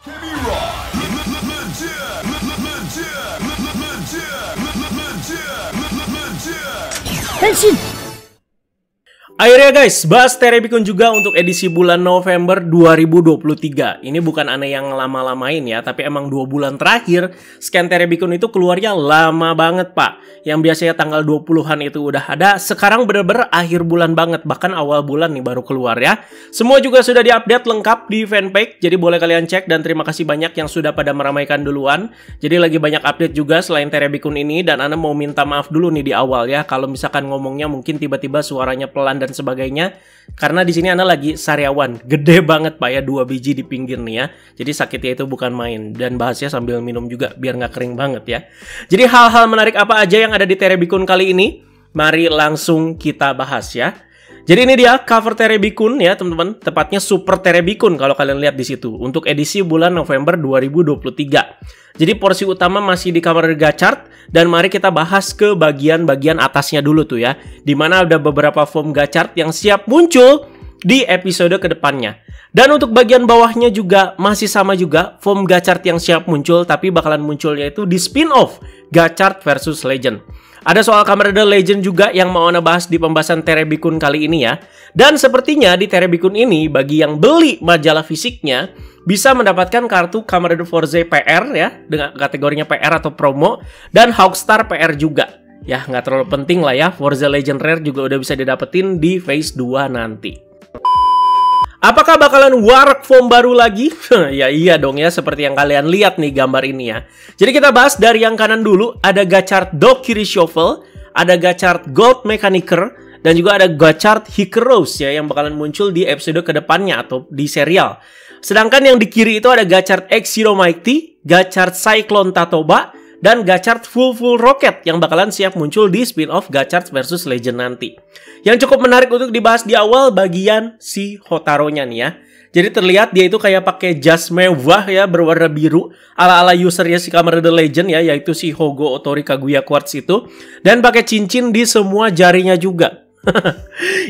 Henshin! Akhirnya guys, bahas Terebikun juga untuk edisi bulan November 2023. Ini bukan aneh yang lama-lamain ya, tapi emang 2 bulan terakhir scan Terebikun itu keluarnya lama banget pak. Yang biasanya tanggal 20-an itu udah ada, sekarang bener-bener akhir bulan banget, bahkan awal bulan nih baru keluar ya. Semua juga sudah diupdate lengkap di fanpage, jadi boleh kalian cek dan terima kasih banyak yang sudah pada meramaikan duluan. Jadi lagi banyak update juga selain Terebikun ini, dan Ana mau minta maaf dulu nih di awal ya, kalau misalkan ngomongnya mungkin tiba-tiba suaranya pelan dan sebagainya, karena di sini Ana lagi sariawan gede banget pak ya, 2 biji di pinggir nih ya, jadi sakitnya itu bukan main, dan bahasnya sambil minum juga biar nggak kering banget ya. Jadi hal-hal menarik apa aja yang ada di Terebikun kali ini, mari langsung kita bahas ya. Jadi ini dia cover Terebikun ya teman-teman, tepatnya Super Terebikun kalau kalian lihat di situ untuk edisi bulan November 2023. Jadi porsi utama masih di Kamen Rider Gachart, dan mari kita bahas ke bagian-bagian atasnya dulu tuh ya, dimana ada beberapa form Gachart yang siap muncul di episode kedepannya. Dan untuk bagian bawahnya juga masih sama juga, form Gachart yang siap muncul, tapi bakalan munculnya itu di spin-off Gachart versus Legend. Ada soal Kamen Rider Legend juga yang mau Ana bahas di pembahasan Terebikun kali ini ya. Dan sepertinya di Terebikun ini, bagi yang beli majalah fisiknya, bisa mendapatkan kartu Kamen Rider Forze PR ya, dengan kategorinya PR atau promo, dan Hawkstar PR juga. Ya, nggak terlalu penting lah ya, Forze Legend Rare juga udah bisa didapetin di Phase 2 nanti. Apakah bakalan warak form baru lagi? Ya iya dong ya, seperti yang kalian lihat nih gambar ini ya. Jadi kita bahas dari yang kanan dulu, ada Gachart Dokiri Shuffle, ada Gachart Gold Mechaniker, dan juga ada Gachart Hikaros ya, yang bakalan muncul di episode kedepannya atau di serial. Sedangkan yang di kiri itu ada Gachart X Zero Mighty, Gachart Cyclone Tatoba, dan Gachart Full Rocket yang bakalan siap muncul di spin-off Gachart versus Legend nanti. Yang cukup menarik untuk dibahas di awal bagian si Hotaronya nih ya. Jadi terlihat dia itu kayak pakai jas mewah ya, berwarna biru ala-ala usernya si Kamen Rider Legend ya, yaitu si Hogo Otori Kaguya Quartz itu, dan pakai cincin di semua jarinya juga.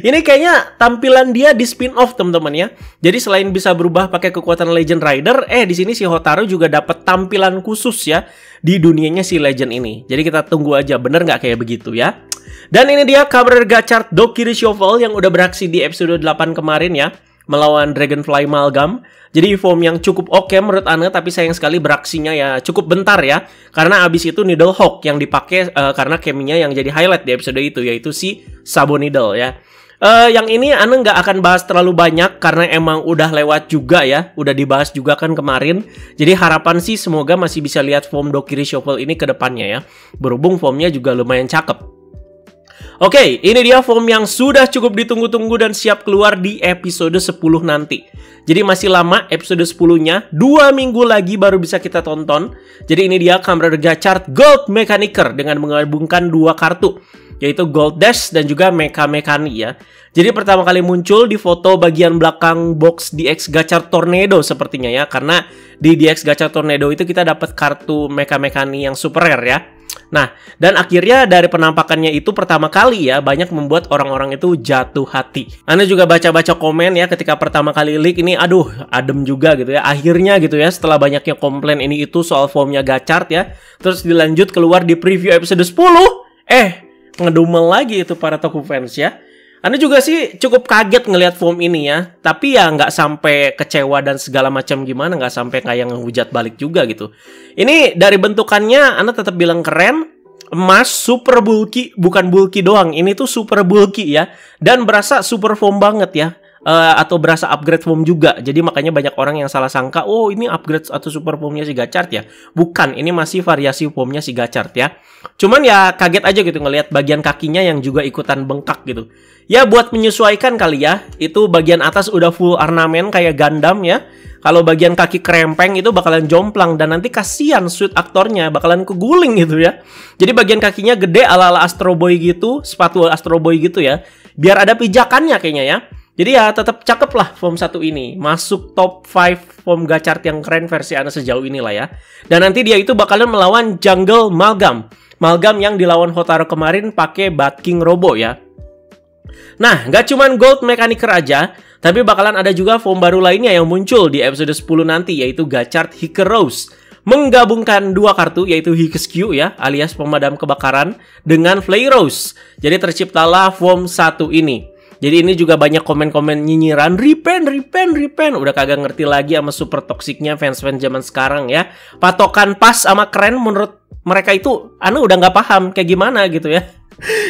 Ini kayaknya tampilan dia di spin-off teman-teman ya. Jadi selain bisa berubah pakai kekuatan Legend Rider, di sini si Hotaru juga dapat tampilan khusus ya di dunianya si Legend ini. Jadi kita tunggu aja bener nggak kayak begitu ya. Dan ini dia Kamen Rider Gachart Dokiri Shuffle yang udah beraksi di episode 8 kemarin ya, melawan Dragonfly Malgam. Jadi form yang cukup oke menurut Ana, tapi sayang sekali beraksinya ya cukup bentar ya. Karena abis itu Needle Hawk yang dipakai karena chemistry yang jadi highlight di episode itu, yaitu si Sabo Needle ya. Yang ini Ana nggak akan bahas terlalu banyak karena emang udah lewat juga ya, udah dibahas juga kan kemarin. Jadi harapan sih semoga masih bisa lihat form Dokiri Shuffle ini ke depannya ya. Berhubung formnya juga lumayan cakep. Oke, ini dia form yang sudah cukup ditunggu-tunggu dan siap keluar di episode 10 nanti. Jadi masih lama episode 10-nya, 2 minggu lagi baru bisa kita tonton. Jadi ini dia Kamen Rider Gachart Gold Mechaniker dengan menggabungkan 2 kartu, yaitu Gold Dash dan juga Mecha Mechani ya. Jadi pertama kali muncul di foto bagian belakang box DX Gachart Tornado sepertinya ya, karena di DX Gachart Tornado itu kita dapat kartu Mecha Mechani yang super rare ya. Nah, dan akhirnya dari penampakannya itu pertama kali ya, banyak membuat orang-orang itu jatuh hati. Anda juga baca-baca komen ya ketika pertama kali leak ini, aduh adem juga gitu ya. Akhirnya gitu ya, setelah banyaknya komplain ini itu soal formnya Gachart ya, terus dilanjut keluar di preview episode 10, ngedumel lagi itu para toku fans ya. Anda juga sih cukup kaget ngelihat form ini ya, tapi ya nggak sampai kecewa dan segala macam gimana, nggak sampai kayak ngehujat balik juga gitu. Ini dari bentukannya Anda tetap bilang keren, emas, super bulky, bukan bulky doang, ini tuh super bulky ya, dan berasa super foam banget ya. Atau berasa upgrade foam juga. Jadi makanya banyak orang yang salah sangka, oh ini upgrade atau super foamnya si Gachart ya. Bukan, ini masih variasi foamnya si Gachart ya. Cuman ya kaget aja gitu ngelihat bagian kakinya yang juga ikutan bengkak gitu. Ya buat menyesuaikan kali ya. Itu bagian atas udah full ornamen kayak Gundam ya. Kalau bagian kaki krempeng itu bakalan jomplang, dan nanti kasihan suit aktornya bakalan keguling gitu ya. Jadi bagian kakinya gede ala-ala Astro Boy gitu, sepatu Astro Boy gitu ya. Biar ada pijakannya kayaknya ya. Jadi ya tetap cakep lah form 1 ini. Masuk top 5 form Gachart yang keren versi Ana sejauh ini lah ya. Dan nanti dia itu bakalan melawan Jungle Malgam. Malgam yang dilawan Hotaru kemarin pakai Bat King Robo ya. Nah, nggak cuman Gold Mechaniker aja, Tapi bakalan ada juga form baru lainnya yang muncul di episode 10 nanti, yaitu Gachard Hikaros. Menggabungkan dua kartu, yaitu Hikescu ya, alias pemadam kebakaran, dengan Flayrose. Jadi terciptalah form 1 ini. Jadi ini juga banyak komen-komen nyinyiran, repent. Udah kagak ngerti lagi sama super toksiknya fans-fans zaman sekarang ya. Patokan pas sama keren menurut mereka itu, udah nggak paham kayak gimana gitu ya.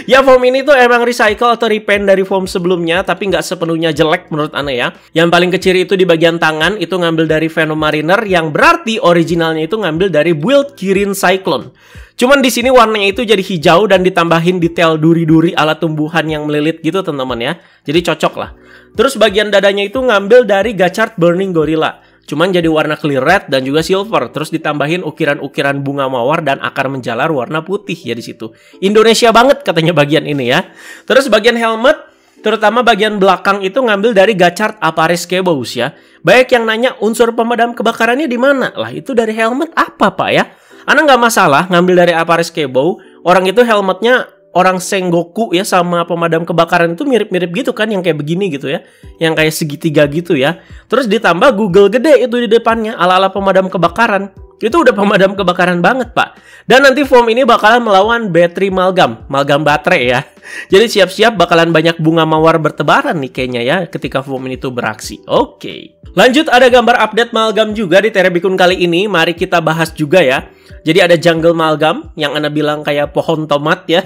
Ya, form ini tuh emang recycle atau repaint dari form sebelumnya, tapi nggak sepenuhnya jelek menurut Ana ya. Yang paling kecil itu di bagian tangan, itu ngambil dari Venomariner, yang berarti originalnya itu ngambil dari build Kirin Cyclone. Cuman di sini warnanya itu jadi hijau dan ditambahin detail duri-duri ala tumbuhan yang melilit gitu teman-teman ya. Jadi cocok lah. Terus bagian dadanya itu ngambil dari Gachard Burning Gorilla. Cuman jadi warna clear red dan juga silver. Terus ditambahin ukiran-ukiran bunga mawar dan akar menjalar warna putih ya di situ. Indonesia banget katanya bagian ini ya. Terus bagian helmet, terutama bagian belakang itu ngambil dari Gachard Aparis Caboose ya. Banyak yang nanya unsur pemadam kebakarannya di mana? Lah itu dari helmet apa Pak ya? Ana nggak masalah ngambil dari Aparis Caboose. Orang itu helmetnya orang Sengoku ya, sama pemadam kebakaran itu mirip-mirip gitu kan, yang kayak begini gitu ya, yang kayak segitiga gitu ya. Terus ditambah Google gede itu di depannya ala-ala pemadam kebakaran. Itu udah pemadam kebakaran banget Pak. Dan nanti form ini bakalan melawan battery malgam baterai ya. Jadi siap-siap bakalan banyak bunga mawar bertebaran nih kayaknya ya ketika form ini tuh beraksi. Oke. Lanjut, ada gambar update malgam juga di Terebikun kali ini. Mari kita bahas juga ya. Jadi ada jungle malgam yang Ana bilang kayak pohon tomat ya.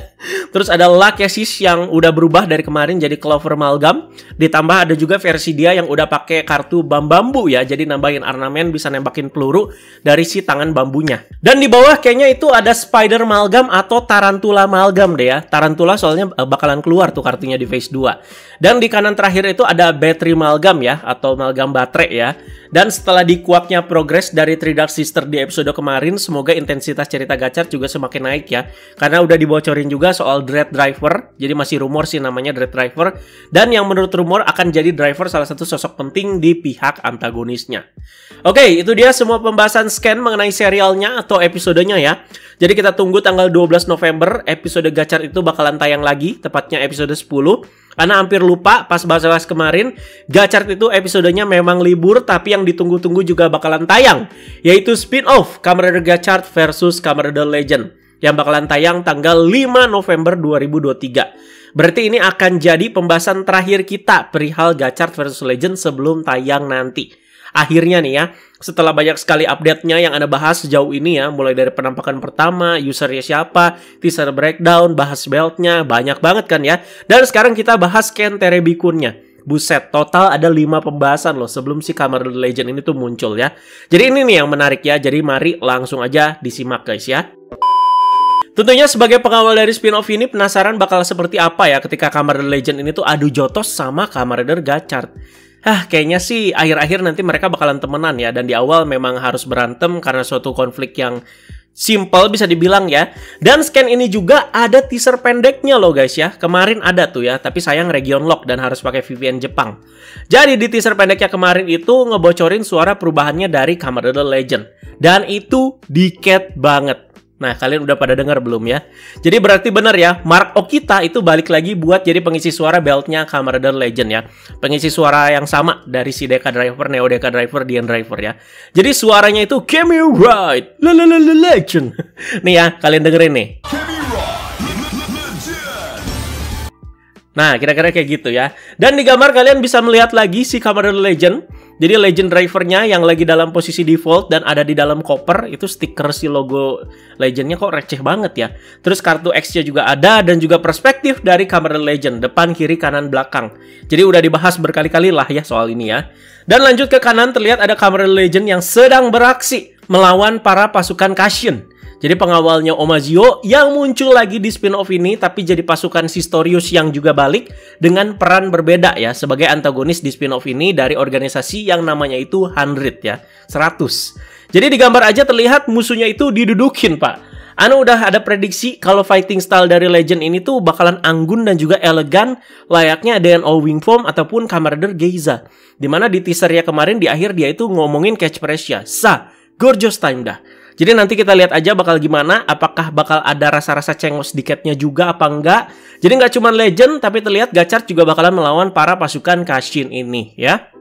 Terus ada Lachesis yang udah berubah dari kemarin jadi clover malgam. Ditambah ada juga versi dia yang udah pakai kartu bambu ya. Jadi nambahin ornamen, bisa nembakin peluru dari si tangan bambunya. Dan di bawah kayaknya itu ada spider malgam atau tarantula malgam deh ya. Tarantula soalnya bakalan keluar tuh kartunya di phase 2. Dan di kanan terakhir itu ada battery malgam ya, atau malgam baterai ya. Dan setelah dikuaknya progres dari Three Dark Sister di episode kemarin, semoga intensitas cerita Gachard juga semakin naik ya. Karena udah dibocorin juga soal Dread Driver. Jadi masih rumor sih namanya Dread Driver. Dan yang menurut rumor akan jadi driver salah satu sosok penting di pihak antagonisnya. Oke, itu dia semua pembahasan scan mengenai serialnya atau episodenya ya. Jadi kita tunggu tanggal 12 November episode Gachard itu bakalan tayang lagi, tepatnya episode 10. Karena hampir lupa pas bahas kemarin, Gachard itu episodenya memang libur, tapi yang ditunggu-tunggu juga bakalan tayang, yaitu spin-off Kamen Rider Gachard versus Kamen Rider Legend yang bakalan tayang tanggal 5 November 2023. Berarti ini akan jadi pembahasan terakhir kita perihal Gachard versus Legend sebelum tayang nanti. Akhirnya nih ya, setelah banyak sekali update-nya yang Anda bahas sejauh ini ya, mulai dari penampakan pertama, usernya siapa, teaser breakdown, bahas beltnya, banyak banget kan ya. Dan sekarang kita bahas scan Terebikunnya. Buset, total ada 5 pembahasan loh sebelum si Kamen Rider Legend ini tuh muncul ya. Jadi ini nih yang menarik ya, jadi mari langsung aja disimak guys ya. Tentunya sebagai pengawal dari spin-off ini penasaran bakal seperti apa ya ketika Kamen Rider Legend ini tuh adu jotos sama Kamen Rider Gachard. Kayaknya sih akhir-akhir nanti mereka bakalan temenan ya. Dan di awal memang harus berantem karena suatu konflik yang simple bisa dibilang ya. Dan scan ini juga ada teaser pendeknya loh guys ya. Kemarin ada tuh ya, tapi sayang region lock dan harus pakai VPN Jepang. Jadi di teaser pendeknya kemarin itu ngebocorin suara perubahannya dari Kamen Rider Legend. Dan itu dikit banget. Nah, kalian udah pada dengar belum ya? Jadi berarti benar ya, Mark Okita itu balik lagi buat jadi pengisi suara beltnya Kamen Rider Legend ya. Pengisi suara yang sama dari si Deka Driver, Neo Deka Driver, Dian Driver ya. Jadi suaranya itu Kemi Ride, Legend. Nih ya, kalian dengerin nih. Nah, kira-kira kayak gitu ya. Dan di gambar kalian bisa melihat lagi si Kamen Rider Legend. Jadi Legend Drivernya yang lagi dalam posisi default dan ada di dalam koper. Itu stiker si logo Legendnya kok receh banget ya. Terus kartu X-nya juga ada dan juga perspektif dari Kamen Rider Legend. Depan, kiri, kanan, belakang. Jadi udah dibahas berkali-kali lah ya soal ini ya. Dan lanjut ke kanan terlihat ada Kamen Rider Legend yang sedang beraksi melawan para pasukan Kashin. Jadi pengawalnya Omazio yang muncul lagi di spin-off ini tapi jadi pasukan Sistorius yang juga balik dengan peran berbeda ya sebagai antagonis di spin-off ini dari organisasi yang namanya itu 100 ya, 100. Jadi di gambar aja terlihat musuhnya itu didudukin Pak. Anu udah ada prediksi kalau fighting style dari Legend ini tuh bakalan anggun dan juga elegan layaknya DNO Wing Form ataupun Kamen Rider Geiza. Dimana di teasernya kemarin di akhir dia itu ngomongin catchphrase-nya, Sa, gorgeous time dah. Jadi nanti kita lihat aja bakal gimana, apakah bakal ada rasa-rasa cengos diketnya juga apa enggak. Jadi nggak cuma Legend, tapi terlihat Gachard juga bakalan melawan para pasukan Kashin ini ya.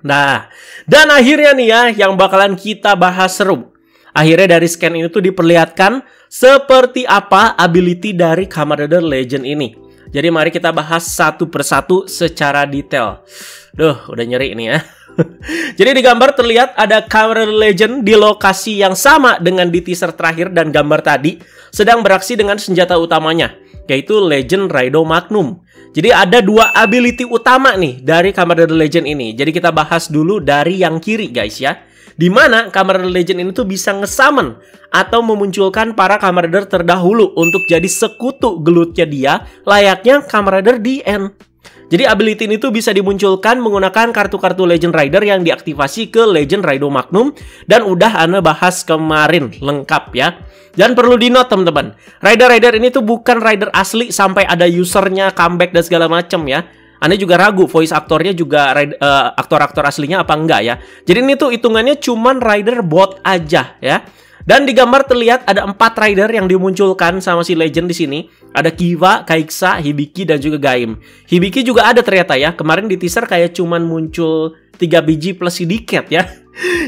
Nah, dan akhirnya nih ya, yang bakalan kita bahas seru. Akhirnya dari scan ini tuh diperlihatkan seperti apa ability dari Kamen Rider Legend ini. Jadi mari kita bahas satu persatu secara detail. Duh, udah nyeri ini ya. Jadi di gambar terlihat ada Kamen Rider Legend di lokasi yang sama dengan di teaser terakhir dan gambar tadi, sedang beraksi dengan senjata utamanya, yaitu Legend Raido Magnum. Jadi ada dua ability utama nih dari Kamen Rider Legend ini. Jadi kita bahas dulu dari yang kiri guys ya. Dimana Kamen Rider Legend ini tuh bisa nge-summon atau memunculkan para Kamen Rider terdahulu untuk jadi sekutu gelutnya dia, layaknya Kamen Rider DN. Jadi ability ini tuh bisa dimunculkan menggunakan kartu-kartu Legend Rider yang diaktifasi ke Legend Raido Magnum, dan udah Ana bahas kemarin lengkap ya. Dan perlu di-note teman-teman, Rider-Rider ini tuh bukan Rider asli sampai ada usernya comeback dan segala macam ya. Anda juga ragu voice aktornya juga aktor-aktor aslinya apa enggak ya. Jadi ini tuh hitungannya cuman rider bot aja ya. Dan di gambar terlihat ada 4 rider yang dimunculkan sama si Legend di sini. Ada Kiva, Kaixa, Hibiki dan juga Gaim. Hibiki juga ada ternyata ya. Kemarin di teaser kayak cuman muncul 3 biji plus si Diket ya.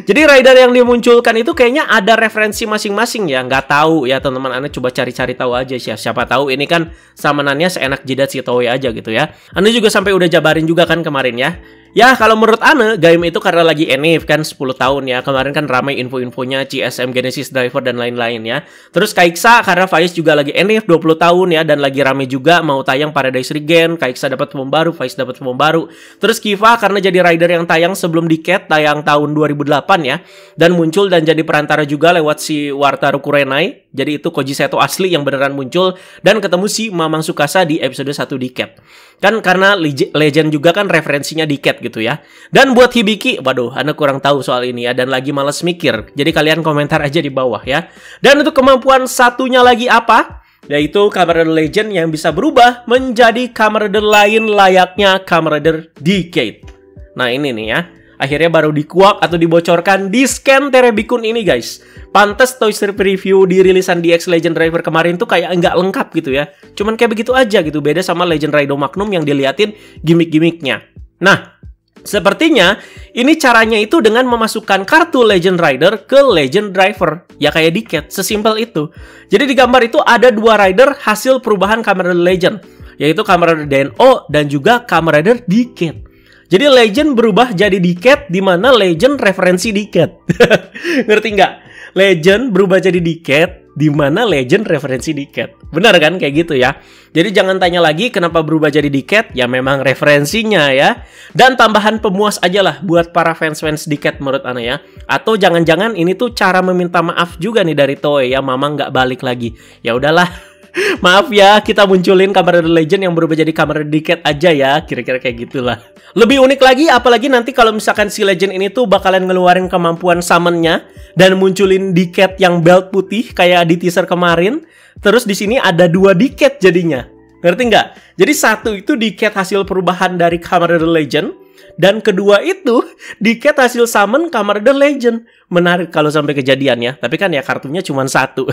Jadi rider yang dimunculkan itu kayaknya ada referensi masing-masing ya. Nggak tahu ya teman-teman, Anda coba cari-cari tahu aja sih. Siapa tahu ini kan samanannya seenak jidat si Toei aja gitu ya. Anda juga sampai udah jabarin juga kan kemarin ya. Ya kalau menurut Ana, Gaim itu karena lagi enif kan 10 tahun ya. Kemarin kan ramai info-infonya CSM Genesis Driver dan lain-lain ya. Terus Kaixa karena Faiz juga lagi enif 20 tahun ya. Dan lagi ramai juga mau tayang Paradise Regen. Kaixa dapat form baru, Faiz dapat form baru. Terus Kiva karena jadi rider yang tayang sebelum Diket, tayang tahun 2008 ya. Dan muncul dan jadi perantara juga lewat si Wataru Kurenai. Jadi itu Koji Seto asli yang beneran muncul. Dan ketemu si Mamang Tsukasa di episode 1 Diket. Kan karena Legend juga kan referensinya Diket gitu ya. Dan buat Hibiki, waduh, Anda kurang tahu soal ini ya, dan lagi males mikir. Jadi kalian komentar aja di bawah ya. Dan untuk kemampuan satunya lagi apa? Yaitu Kamen Rider Legend yang bisa berubah menjadi Kamen Rider lain layaknya Kamen Rider Decade. Nah ini nih ya, akhirnya baru dikuak atau dibocorkan di scan Terebikun ini guys. Pantes Toy Story Review di rilisan DX Legend Driver kemarin tuh kayak nggak lengkap gitu ya. Cuman kayak begitu aja gitu, beda sama Legend Raido Magnum yang diliatin gimmick-gimmicknya. Nah, sepertinya ini caranya itu dengan memasukkan kartu Legend Rider ke Legend Driver. Ya kayak Diket, sesimpel itu. Jadi di gambar itu ada 2 rider hasil perubahan Kamen Rider Legend, yaitu Kamen Rider DNO dan juga Kamen Rider Diket. Jadi Legend berubah jadi Diket, di mana Legend referensi Diket. Ngerti nggak? Legend berubah jadi Diket, di mana Legend referensi Diket. Benar kan kayak gitu ya. Jadi jangan tanya lagi kenapa berubah jadi Diket, ya memang referensinya ya. Dan tambahan pemuas aja lah buat para fans-fans Diket menurut Ana ya. Atau jangan-jangan ini tuh cara meminta maaf juga nih dari Toei ya, Mama nggak balik lagi. Ya udahlah. Maaf ya, kita munculin Kamen Rider Legend yang berubah jadi Kamen Rider Diket aja ya. Kira-kira kayak gitulah. Lebih unik lagi, apalagi nanti kalau misalkan si Legend ini tuh bakalan ngeluarin kemampuan summonnya dan munculin Diket yang belt putih kayak di teaser kemarin. Terus di sini ada 2 Diket jadinya. Ngerti nggak? Jadi satu itu Diket hasil perubahan dari Kamen Rider Legend, dan kedua itu Diket hasil summon Kamen Rider Legend. Menarik kalau sampai kejadian ya. Tapi kan ya kartunya cuma 1.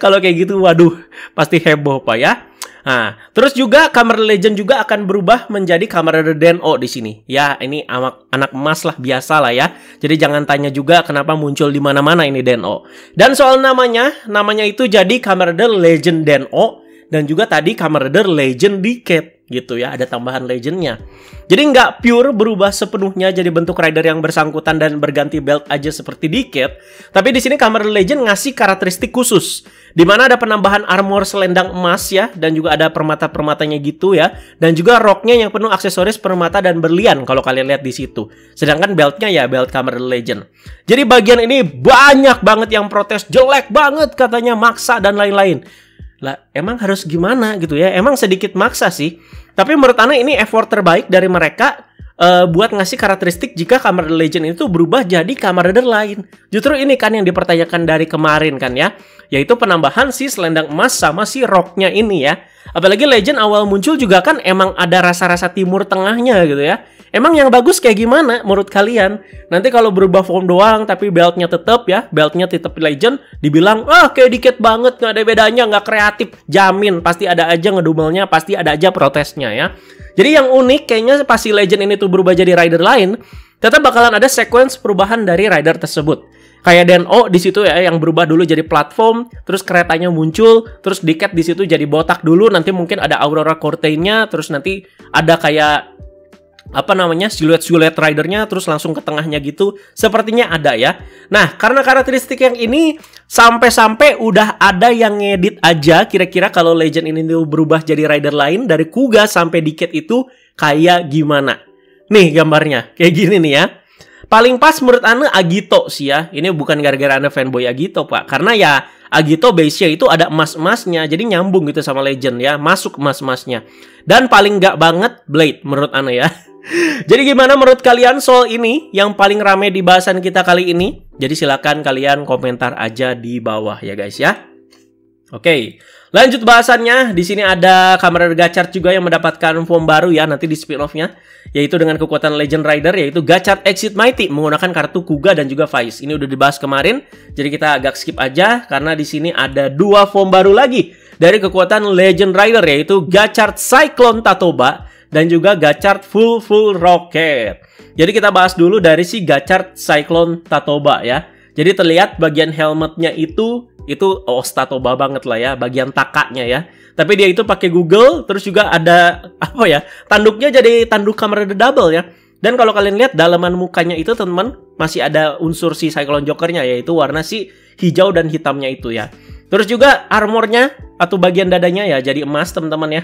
Kalau kayak gitu, waduh, pasti heboh Pak ya. Nah, terus juga Kamen Rider Legend juga akan berubah menjadi Kamen Rider DNO di sini. Ya, ini anak emas lah, biasa lah ya. Jadi jangan tanya juga kenapa muncul di mana-mana ini DNO. Dan soal namanya itu jadi Kamen Rider Legend DNO, dan juga tadi Kamen Rider Legend Diket gitu ya, ada tambahan legendnya. Jadi nggak pure berubah sepenuhnya jadi bentuk rider yang bersangkutan dan berganti belt aja seperti Diket. Tapi di sini Kamen Rider Legend ngasih karakteristik khusus, di mana ada penambahan armor selendang emas ya, dan juga ada permata-permatanya gitu ya, dan juga roknya yang penuh aksesoris permata dan berlian kalau kalian lihat di situ. Sedangkan beltnya ya belt Kamen Rider Legend. Jadi bagian ini banyak banget yang protes, jelek banget katanya, maksa dan lain-lain. Lah, emang harus gimana gitu ya? Emang sedikit maksa sih. Tapi menurut Ana ini effort terbaik dari mereka buat ngasih karakteristik jika Kamen Rider Legend itu berubah jadi Kamen Rider lain. Justru ini kan yang dipertanyakan dari kemarin kan ya, yaitu penambahan si selendang emas sama si roknya ini ya. Apalagi Legend awal muncul juga kan emang ada rasa-rasa timur tengahnya gitu ya. Emang yang bagus kayak gimana menurut kalian? Nanti kalau berubah form doang tapi beltnya tetap ya, beltnya tetap legend, dibilang kayak dikit banget, nggak ada bedanya, nggak kreatif. Jamin pasti ada aja ngedumelnya, pasti ada aja protesnya ya. Jadi yang unik kayaknya pas si legend ini tuh berubah jadi rider lain, tetap bakalan ada sequence perubahan dari rider tersebut. Kayak Den-O di situ ya, yang berubah dulu jadi platform, terus keretanya muncul, terus Diket di situ jadi botak dulu, nanti mungkin ada Aurora Cortain-nya, terus nanti ada kayak siluet ridernya, terus langsung ke tengahnya gitu. Sepertinya ada ya. Nah, karena karakteristik yang ini sampai-sampai udah ada yang ngedit aja kira-kira kalau legend ini tuh berubah jadi rider lain dari Kuga sampai Diket itu kayak gimana. Nih gambarnya, kayak gini nih ya. Paling pas menurut Ane Agito sih ya. Ini bukan gara-gara Ane fanboy Agito, Pak. Karena ya Agito base-nya itu ada emas-emasnya, jadi nyambung gitu sama legend ya. Masuk emas-emasnya. Dan paling nggak banget Blade menurut Ane ya. Jadi gimana menurut kalian soal ini yang paling rame di bahasan kita kali ini? Jadi silakan kalian komentar aja di bawah ya guys ya. Oke, lanjut bahasannya. Di sini ada Kamen Rider Gachard juga yang mendapatkan form baru ya nanti di spin-off-nya, yaitu dengan kekuatan Legend Rider, yaitu Gachard Exit Mighty menggunakan kartu Kuga dan juga Vice. Ini udah dibahas kemarin, jadi kita agak skip aja karena di sini ada 2 form baru lagi dari kekuatan Legend Rider, yaitu Gachard Cyclone Tatoba dan juga Gachard Full Rocket. Jadi kita bahas dulu dari si Gachard Cyclone Tatoba ya. Jadi terlihat bagian helmetnya itu Tatoba banget lah ya, bagian takanya ya. Tapi dia itu pakai Google, terus juga ada tanduknya jadi tanduk Kamen Rider Double ya. Dan kalau kalian lihat dalaman mukanya itu teman-teman masih ada unsur si Cyclone Joker-nya, yaitu warna si hijau dan hitamnya itu ya. Terus juga armornya atau bagian dadanya ya jadi emas teman-teman ya.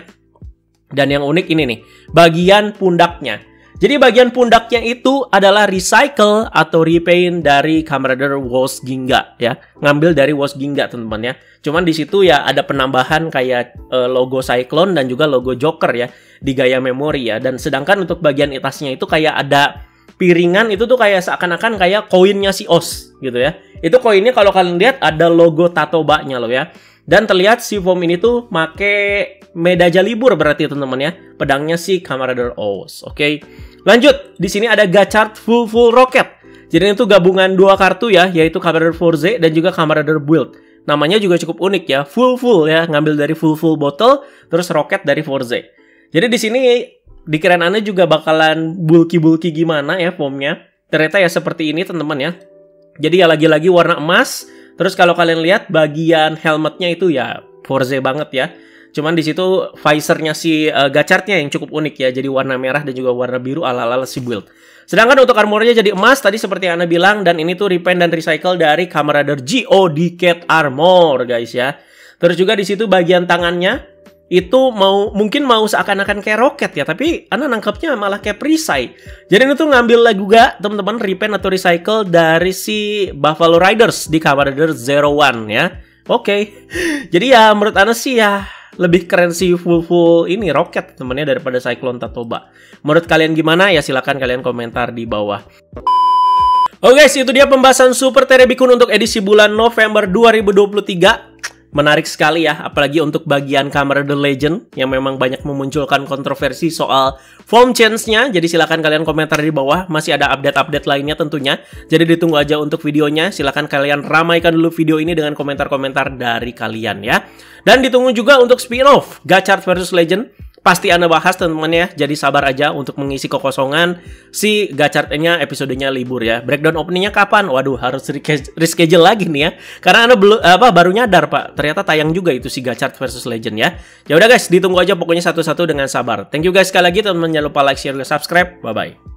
Dan yang unik ini nih, bagian pundaknya. Jadi bagian pundaknya itu adalah recycle atau repaint dari Kamen Rider Wolf's Ginga ya. Ngambil dari Wolf's Ginga teman-teman ya. Cuman di situ ya ada penambahan kayak logo Cyclone dan juga logo Joker ya di gaya memori ya. Dan sedangkan untuk bagian tasnya itu kayak ada piringan, itu tuh kayak seakan-akan kayak koinnya si Oz gitu ya. Itu koinnya kalau kalian lihat ada logo Tatobanya loh ya. Dan terlihat si form ini tuh make Medaja Libur berarti teman-teman ya. Pedangnya si Kamen Rider Oz. Oke. Lanjut, di sini ada Gachard Full Rocket. Jadi itu gabungan 2 kartu ya, yaitu Kamen Rider Forze dan juga Kamen Rider Build. Namanya juga cukup unik ya, full ya, ngambil dari full bottle, terus rocket dari Forze. Jadi di sini dikirain Anda juga bakalan bulky gimana ya formnya. Ternyata ya seperti ini teman-teman ya. Jadi ya lagi-lagi warna emas. Terus kalau kalian lihat bagian helmetnya itu ya Forze banget ya. Cuman di situ visornya si Gachardnya yang cukup unik ya. Jadi warna merah dan juga warna biru ala-ala si Build. Sedangkan untuk armornya jadi emas tadi seperti yang Anda bilang. Dan ini tuh repaint dan recycle dari Kamen Rider G.O. Diket Armor guys ya. Terus juga di situ bagian tangannya itu mungkin mau seakan-akan kayak roket ya. Tapi Anda nangkepnya malah kayak perisai. Jadi ini tuh ngambil juga teman-teman repaint atau recycle dari si Buffalo Riders di Kamen Rider Zero One ya. Oke. Jadi ya menurut Anda sih ya lebih keren si full ini roket temennya daripada Cyclone Tatoba. Menurut kalian gimana? Ya silakan kalian komentar di bawah. Oke guys, itu dia pembahasan Super Terebikun untuk edisi bulan November 2023. Menarik sekali ya, apalagi untuk bagian Kamen Rider Legend yang memang banyak memunculkan kontroversi soal form change-nya. Jadi silakan kalian komentar di bawah, masih ada update-update lainnya tentunya. Jadi ditunggu aja untuk videonya. Silakan kalian ramaikan dulu video ini dengan komentar-komentar dari kalian ya. Dan ditunggu juga untuk spin-off Gachard vs Legend. Pasti Anda bahas teman-teman ya. Jadi sabar aja untuk mengisi kekosongan si Gachard-nya episodenya libur ya. Breakdown openingnya kapan? Waduh, harus reschedule lagi nih ya. Karena Anda baru nyadar Pak, ternyata tayang juga itu si Gachard vs Legend ya. Ya udah guys, ditunggu aja pokoknya satu-satu dengan sabar. Thank you guys sekali lagi teman-teman, jangan lupa like, share, dan subscribe. Bye bye.